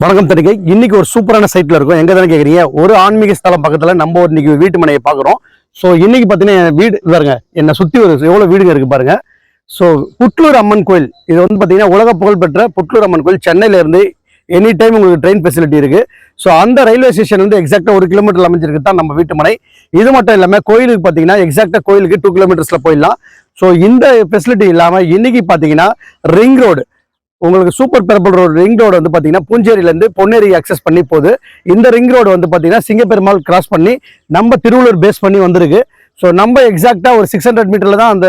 வணக்கம் தனிகை. இன்னைக்கு ஒரு சூப்பரான சைட்ல இருக்கும். எங்க தானே கேக்குறீங்க? ஒரு ஆன்மீக ஸ்தலம் பக்கத்துல நம்ம இன்னைக்கு வீட்டு மனையை பாக்குறோம். ஸோ இன்னைக்கு பாத்தீங்கன்னா வீடு பாருங்க, என்னை சுத்தி ஒரு எவ்வளவு வீடுங்க இருக்கு பாருங்க. ஸோ புட்லூர் அம்மன் கோயில், இது வந்து பாத்தீங்கன்னா உலக புகழ்பெற்ற புட்லூர் அம்மன் கோயில். சென்னையில இருந்து எனி டைம் உங்களுக்கு ட்ரெயின் ஃபெசிலிட்டி இருக்கு. ஸோ அந்த ரயில்வே ஸ்டேஷன் வந்து எக்ஸாக்டா 1 கிலோமீட்டர் அமைஞ்சிருக்கு தான் நம்ம வீட்டு மனை. இது மட்டும் இல்லாம கோயிலுக்கு பாத்தீங்கன்னா எக்ஸாக்டா கோயிலுக்கு 2 கிலோமீட்டர்ஸ்ல போயிடலாம். ஸோ இந்த ஃபெசிலிட்டி இல்லாம இன்னைக்கு பாத்தீங்கன்னா ரிங் ரோடு, உங்களுக்கு சூப்பர் பெரம்பல் ரோடு ரிங் ரோடு வந்து பார்த்தீங்கன்னா பூஞ்சேரியிலேருந்து பொன்னேரி அக்சஸ் பண்ணி போகுது. இந்த ரிங் ரோடு வந்து பார்த்தீங்கன்னா சிங்கப்பெருமாள் கிராஸ் பண்ணி நம்ம திருவள்ளூர் பேஸ் பண்ணி வந்திருக்கு. ஸோ நம்ம எக்ஸாக்டாக ஒரு 600 மீட்டரில் தான் அந்த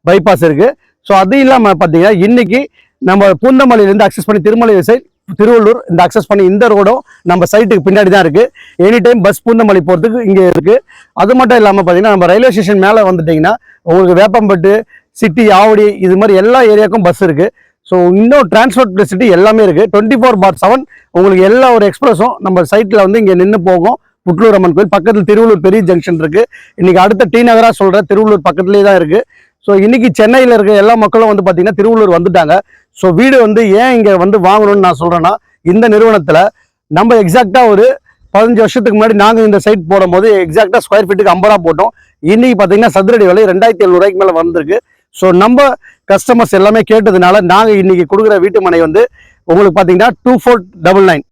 பைபாஸ் இருக்குது. ஸோ அது இல்லாமல் பார்த்தீங்கன்னா இன்னைக்கு நம்ம பூந்தமல்லியிலேருந்து அக்சஸ் பண்ணி திருமலை சைட் திருவள்ளூர் இந்த அக்சஸ் பண்ணி இந்த ரோடும் நம்ம சைட்டுக்கு பின்னாடி தான் இருக்குது. எனி டைம் பஸ் பூந்தமல்லி போகிறதுக்கு இங்கே இருக்குது. அது மட்டும் இல்லாமல் பார்த்தீங்கன்னா நம்ம ரயில்வே ஸ்டேஷன் மேலே வந்துட்டிங்கன்னா உங்களுக்கு வேப்பம்பட்டு, சிட்டி, ஆவடி, இது மாதிரி எல்லா ஏரியாவுக்கும் பஸ் இருக்குது. ஸோ இன்னும் டிரான்ஸ்போர்ட் ஃபெசிலிட்டி எல்லாமே இருக்குது. 24/7 உங்களுக்கு எல்லா ஒரு எக்ஸ்பிரஸும் நம்ம சைட்டில் வந்து இங்கே நின்று போகும். புட்லூர் அம்மன் கோயில் பக்கத்தில் திருவள்ளூர் பெரிய ஜங்ஷன் இருக்குது. இன்றைக்கி அடுத்த டி நகராக சொல்கிற திருவள்ளூர் பக்கத்துலேயே தான் இருக்குது. ஸோ இன்றைக்கி சென்னையில் இருக்க எல்லா மக்களும் வந்து பார்த்திங்கன்னா திருவள்ளூர் வந்துட்டாங்க. ஸோ வீடு வந்து ஏன் இங்கே வந்து வாங்கணும்னு நான் சொல்கிறேன்னா, இந்த நிறுவனத்தில் நம்ம எக்ஸாக்டாக ஒரு 15 வருஷத்துக்கு முன்னாடி நாங்கள் இந்த சைட் போடும்போது எக்ஸாக்டாக ஸ்கொயர் ஃபீட்டுக்கு 50 ரூபா போட்டோம். இன்றைக்கி பார்த்தீங்கன்னா சதுரடி விலை 2700 ரூபாய்க்கு மேலே வந்திருக்கு. ஸோ நம்ம கஸ்டமர்ஸ் எல்லாமே கேட்டதுனால நாங்கள் இன்னைக்கு கொடுக்குற வீட்டு மனை வந்து உங்களுக்கு பார்த்தீங்கன்னா 2499